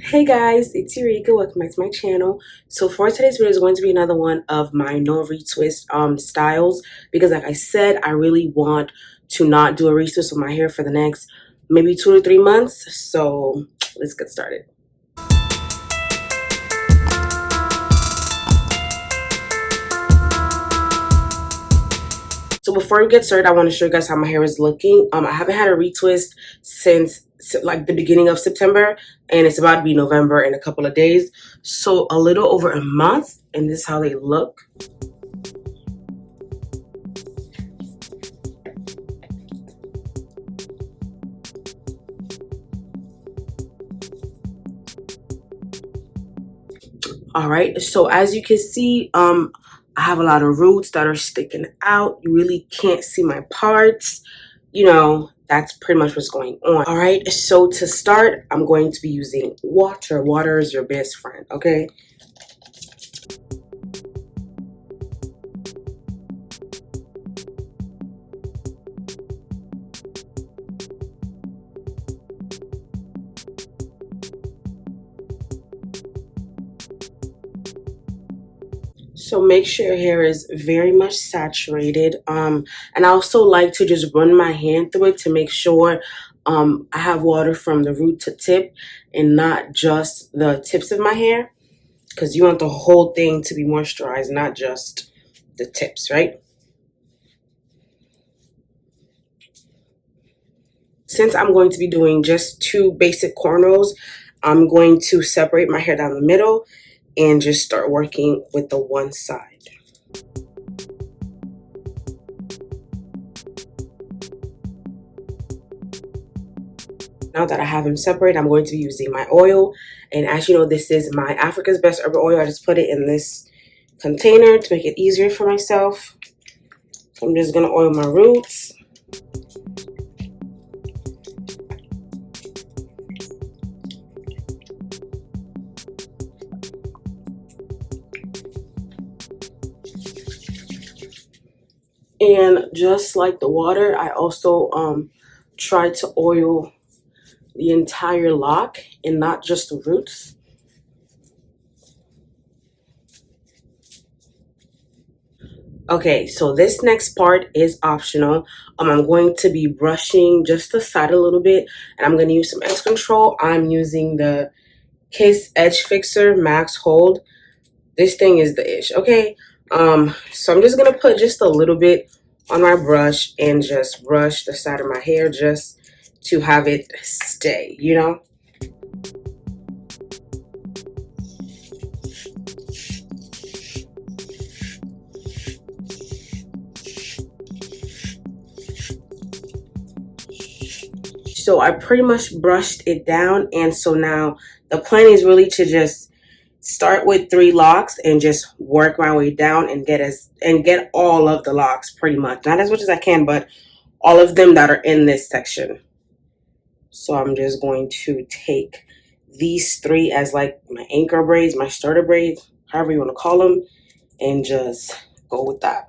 Hey guys, it's Eureka. Welcome back to my channel. So for today's video is going to be another one of my no retwist styles because like I said, I really want to not do a retwist with my hair for the next maybe 2 to 3 months. So let's get started. So before we get started, I want to show you guys how my hair is looking. I haven't had a retwist since like the beginning of September, and it's about to be November in a couple of days. So a little over a month, and this is how they look. All right, so as you can see, I have a lot of roots that are sticking out. You really can't see my parts. You know, that's pretty much what's going on. All right, so to start, I'm going to be using water. Water is your best friend, okay? So make sure your hair is very much saturated. And I also like to just run my hand through it to make sure I have water from the root to tip and not just the tips of my hair, because you want the whole thing to be moisturized, not just the tips, right? Since I'm going to be doing just 2 basic cornrows, I'm going to separate my hair down the middle and just start working with the one side. Now that I have them separated, I'm going to be using my oil. And as you know, this is my Africa's Best Herbal Oil. I just put it in this container to make it easier for myself. So I'm just going to oil my roots. And just like the water, I also try to oil the entire lock and not just the roots. Okay, so this next part is optional. I'm going to be brushing just the side a little bit, and I'm going to use some edge control. I'm using the Kiss Edge Fixer Max Hold. This thing is the ish, okay? So I'm just going to put just a little bit on my brush and just brush the side of my hair just to have it stay, you know? So I pretty much brushed it down, and so now the plan is really to just start with 3 locks and just work my way down and get all of the locks pretty much. Not as much as I can, but all of them that are in this section. So I'm just going to take these 3 as like my anchor braids, my starter braids, however you want to call them, and just go with that.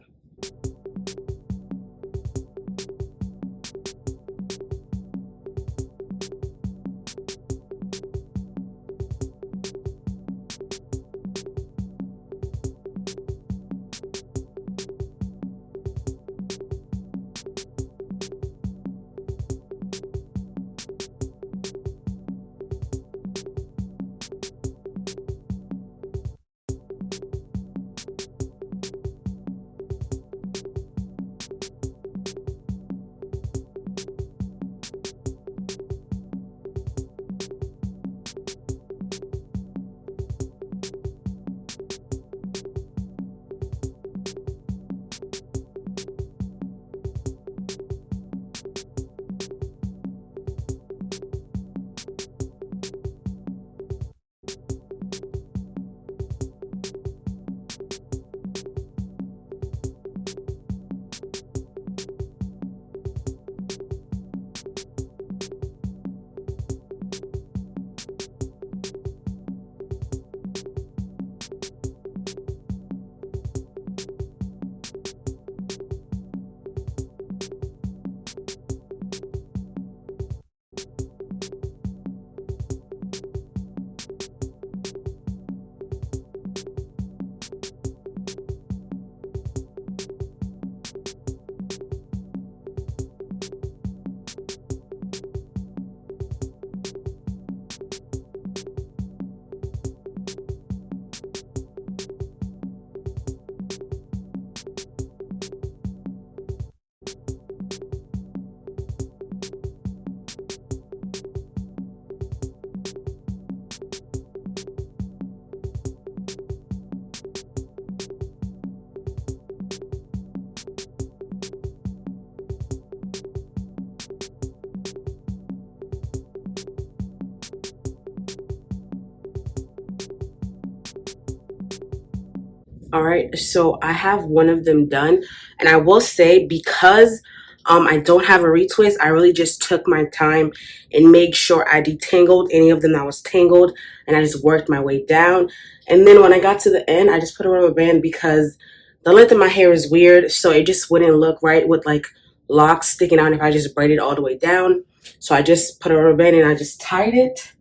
All right, so I have one of them done, and I will say, because I don't have a retwist, I really just took my time and made sure I detangled any of them that was tangled, and I just worked my way down. And then when I got to the end, I just put a rubber band because the length of my hair is weird, so it just wouldn't look right with like locks sticking out if I just braided all the way down. So I just put a rubber band and I just tied it,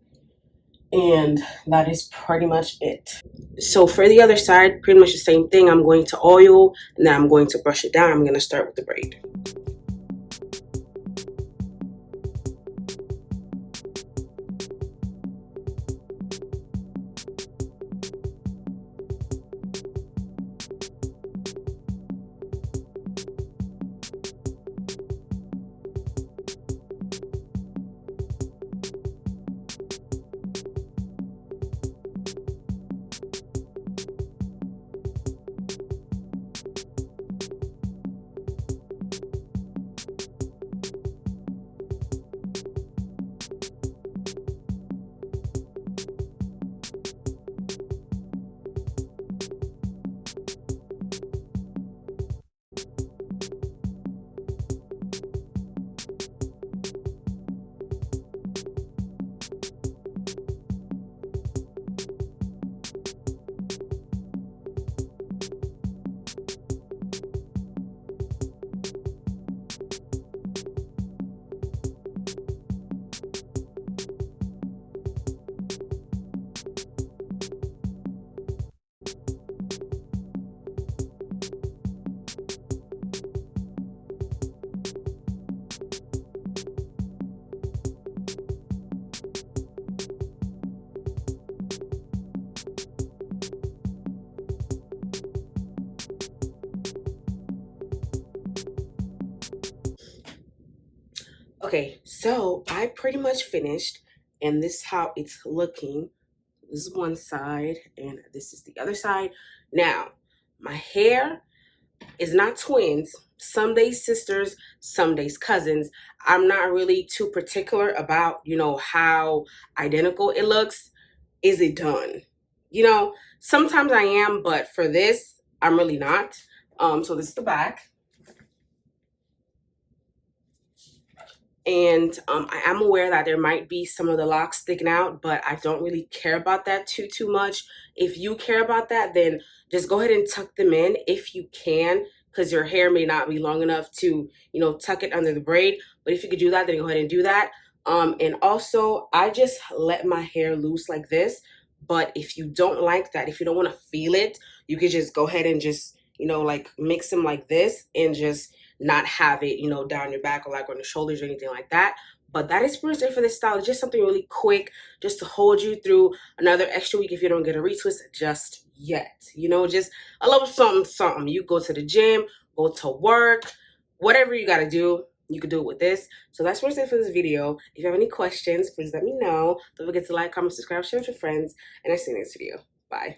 and that is pretty much it. So for the other side, pretty much the same thing. I'm going to oil, and then I'm going to brush it down. I'm going to start with the braid. Okay, so I pretty much finished, and this is how it's looking. This is one side, and this is the other side. Now, my hair is not twins. Some days sisters, some days cousins. I'm not really too particular about, how identical it looks. Is it done? Sometimes I am, but for this, I'm really not. So this is the back. And I am aware that there might be some of the locks sticking out, but I don't really care about that too much. If you care about that, then just go ahead and tuck them in if you can, because your hair may not be long enough to, tuck it under the braid. But if you could do that, then go ahead and do that. And also, I just let my hair loose like this. But if you don't like that, if you don't want to feel it, you could just go ahead and just, like mix them like this and just not have it, down your back or like on the shoulders or anything like that. But that is pretty much it for this style. It's just something really quick just to hold you through another extra week if you don't get a retwist just yet. Just a little something. You go to the gym, go to work, whatever you got to do, you could do it with this. So that's pretty much it for this video. If you have any questions, please let me know. Don't forget to like, comment, subscribe, share with your friends, and I'll see you next video. Bye.